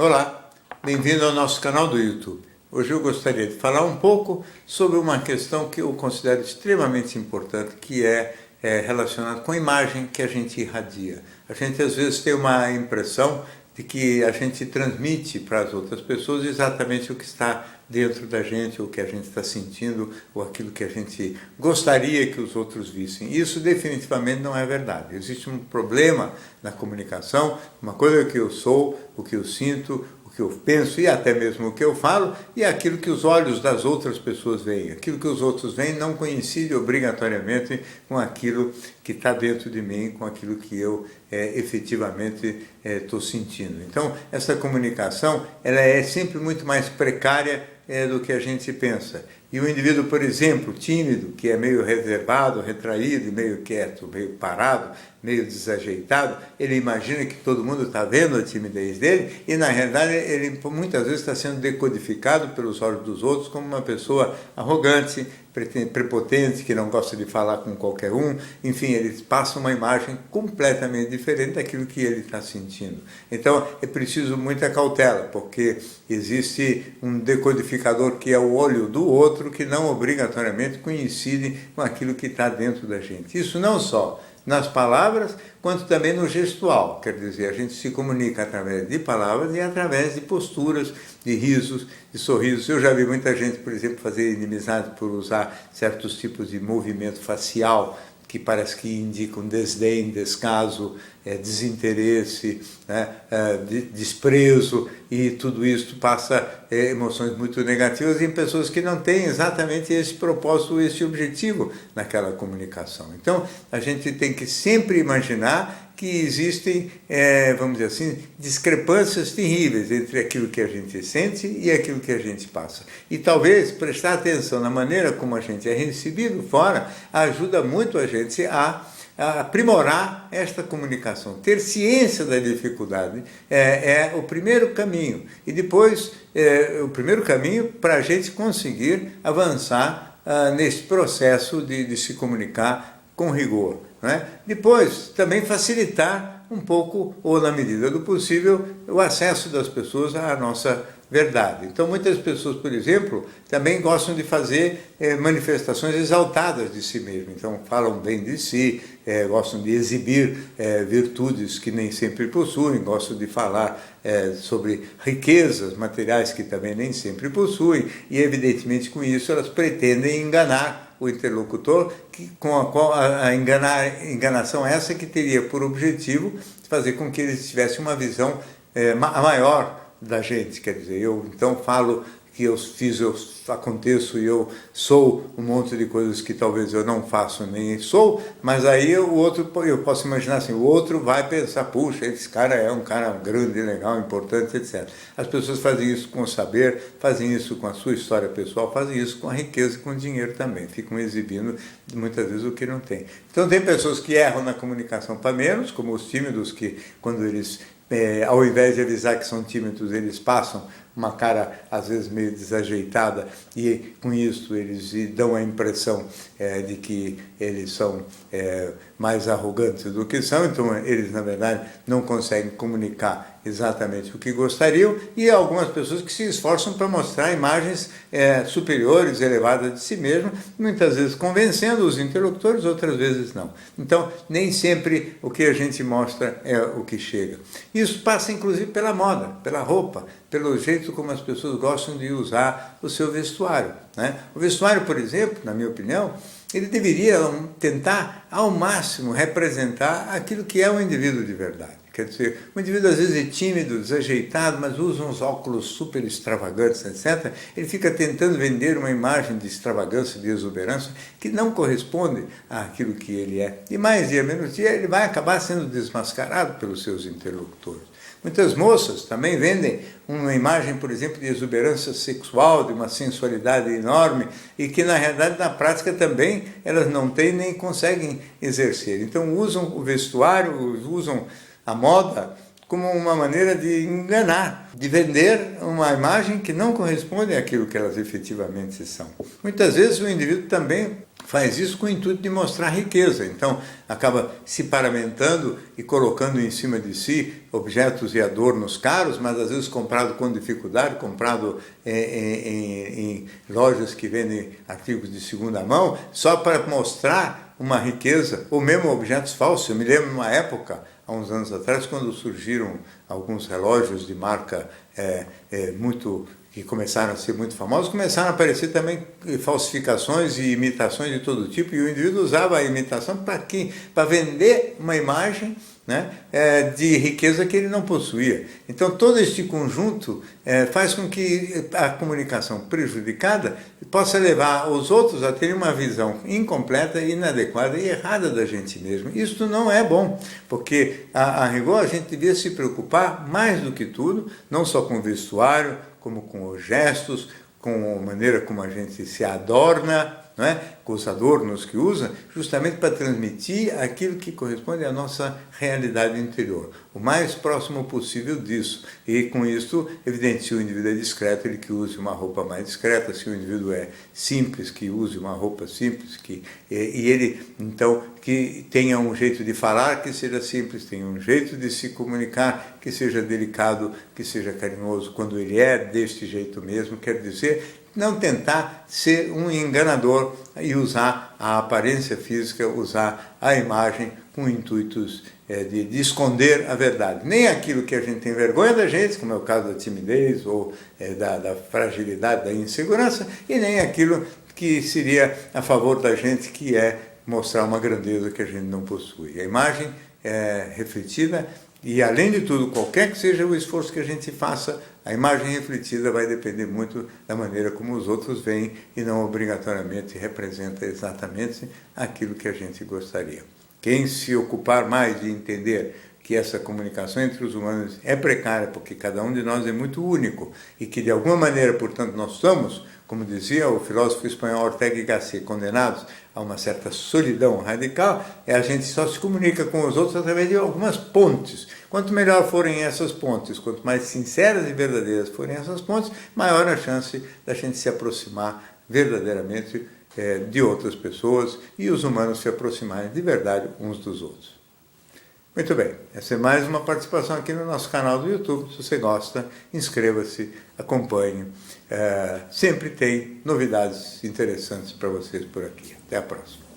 Olá, bem-vindo ao nosso canal do YouTube. Hoje eu gostaria de falar um pouco sobre uma questão que eu considero extremamente importante, que é relacionada com a imagem que a gente irradia. A gente às vezes tem uma impressão de que a gente transmite para as outras pessoas exatamente o que está dentro da gente, o que a gente está sentindo, ou aquilo que a gente gostaria que os outros vissem. Isso definitivamente não é verdade. Existe um problema na comunicação, uma coisa que eu sou, o que eu sinto, o que eu penso e até mesmo o que eu falo, e aquilo que os olhos das outras pessoas veem. Aquilo que os outros veem não coincide obrigatoriamente com aquilo que está dentro de mim, com aquilo que eu efetivamente estou sentindo. Então, essa comunicação ela é sempre muito mais precária do que a gente pensa. E o indivíduo, por exemplo, tímido, que é meio reservado, retraído, meio quieto, meio parado, meio desajeitado, ele imagina que todo mundo está vendo a timidez dele e, na realidade, ele muitas vezes está sendo decodificado pelos olhos dos outros como uma pessoa arrogante, prepotente, que não gosta de falar com qualquer um. Enfim, eles passam uma imagem completamente diferente daquilo que ele está sentindo. Então, é preciso muita cautela, porque existe um decodificador que é o olho do outro, que não obrigatoriamente coincide com aquilo que está dentro da gente. Isso não só nas palavras, quanto também no gestual. Quer dizer, a gente se comunica através de palavras e através de posturas, de risos, de sorrisos. Eu já vi muita gente, por exemplo, fazer inimizade por usar certos tipos de movimento facial que parece que indicam desdém, descaso, desinteresse, né, desprezo, e tudo isso passa emoções muito negativas em pessoas que não têm exatamente esse propósito, esse objetivo naquela comunicação. Então, a gente tem que sempre imaginar que existem, vamos dizer assim, discrepâncias terríveis entre aquilo que a gente sente e aquilo que a gente passa. E talvez prestar atenção na maneira como a gente é recebido fora ajuda muito a gente a aprimorar esta comunicação. Ter ciência da dificuldade é o primeiro caminho. E depois, o primeiro caminho para a gente conseguir avançar nesse processo de se comunicar com rigor. Né? Depois, também facilitar um pouco, ou na medida do possível, o acesso das pessoas à nossa verdade. Então, muitas pessoas, por exemplo, também gostam de fazer manifestações exaltadas de si mesmo. Então, falam bem de si, gostam de exibir virtudes que nem sempre possuem, gostam de falar sobre riquezas materiais que também nem sempre possuem, e, evidentemente, com isso, elas pretendem enganar o interlocutor, com a qual a enganação essa que teria por objetivo fazer com que eles tivessem uma visão maior da gente. Quer dizer, eu então falo que eu fiz, eu aconteço e eu sou um monte de coisas que talvez eu não faço nem sou, mas aí o outro, eu posso imaginar assim, o outro vai pensar, puxa, esse cara é um cara grande, legal, importante, etc. As pessoas fazem isso com o saber, fazem isso com a sua história pessoal, fazem isso com a riqueza e com o dinheiro também, ficam exibindo muitas vezes o que não tem. Então tem pessoas que erram na comunicação para menos, como os tímidos, que quando eles ao invés de avisar que são tímidos, eles passam uma cara às vezes meio desajeitada, e com isso eles dão a impressão de que eles são mais arrogantes do que são. Então eles na verdade não conseguem comunicar exatamente o que gostariam, e há algumas pessoas que se esforçam para mostrar imagens superiores, elevadas de si mesmo, muitas vezes convencendo os interlocutores, outras vezes não. Então nem sempre o que a gente mostra é o que chega. Isso passa inclusive pela moda, pela roupa, pelo jeito como as pessoas gostam de usar o seu vestuário, né? O vestuário, por exemplo, na minha opinião, ele deveria tentar ao máximo representar aquilo que é um indivíduo de verdade. Quer dizer, o indivíduo às vezes é tímido, desajeitado, mas usa uns óculos super extravagantes, etc. Ele fica tentando vender uma imagem de extravagância, de exuberância, que não corresponde àquilo que ele é. E mais dia menos dia, ele vai acabar sendo desmascarado pelos seus interlocutores. Muitas moças também vendem uma imagem, por exemplo, de exuberância sexual, de uma sensualidade enorme, e que na realidade, na prática também, elas não têm nem conseguem exercer. Então usam o vestuário, usam a moda como uma maneira de enganar, de vender uma imagem que não corresponde àquilo que elas efetivamente são. Muitas vezes o indivíduo também faz isso com o intuito de mostrar riqueza, então acaba se paramentando e colocando em cima de si objetos e adornos caros, mas às vezes comprado com dificuldade, comprado em lojas que vendem artigos de segunda mão, só para mostrar uma riqueza, ou mesmo objetos falsos. Eu me lembro de uma época, há uns anos atrás, quando surgiram alguns relógios de marca que começaram a ser muito famosos, começaram a aparecer também falsificações e imitações de todo tipo, e o indivíduo usava a imitação para quê? Para vender uma imagem, né, de riqueza que ele não possuía. Então todo este conjunto faz com que a comunicação prejudicada possa levar os outros a terem uma visão incompleta, inadequada e errada da gente mesmo. Isso não é bom, porque a rigor a gente devia se preocupar mais do que tudo, não só com o vestuário, como com os gestos, com a maneira como a gente se adorna, não é? Com os adornos que usa, justamente para transmitir aquilo que corresponde à nossa realidade interior, o mais próximo possível disso. E com isso, evidente, se o indivíduo é discreto, ele que use uma roupa mais discreta, se o indivíduo é simples, que use uma roupa simples, e ele, então, que tenha um jeito de falar que seja simples, tenha um jeito de se comunicar que seja delicado, que seja carinhoso, quando ele é deste jeito mesmo, quer dizer, não tentar ser um enganador e usar a aparência física, usar a imagem com intuitos de esconder a verdade. Nem aquilo que a gente tem vergonha da gente, como é o caso da timidez ou da fragilidade, da insegurança, e nem aquilo que seria a favor da gente, que é mostrar uma grandeza que a gente não possui. A imagem é refletida e, além de tudo, qualquer que seja o esforço que a gente faça, a imagem refletida vai depender muito da maneira como os outros veem e não obrigatoriamente representa exatamente aquilo que a gente gostaria. Quem se ocupar mais de entender que essa comunicação entre os humanos é precária, porque cada um de nós é muito único e que de alguma maneira, portanto, nós somos, como dizia o filósofo espanhol Ortega y Gasset, condenados a uma certa solidão radical, a gente só se comunica com os outros através de algumas pontes. Quanto melhor forem essas pontes, quanto mais sinceras e verdadeiras forem essas pontes, maior a chance da gente se aproximar verdadeiramente de outras pessoas e os humanos se aproximarem de verdade uns dos outros. Muito bem, essa é mais uma participação aqui no nosso canal do YouTube. Se você gosta, inscreva-se, acompanhe. Sempre tem novidades interessantes para vocês por aqui. Até a próxima.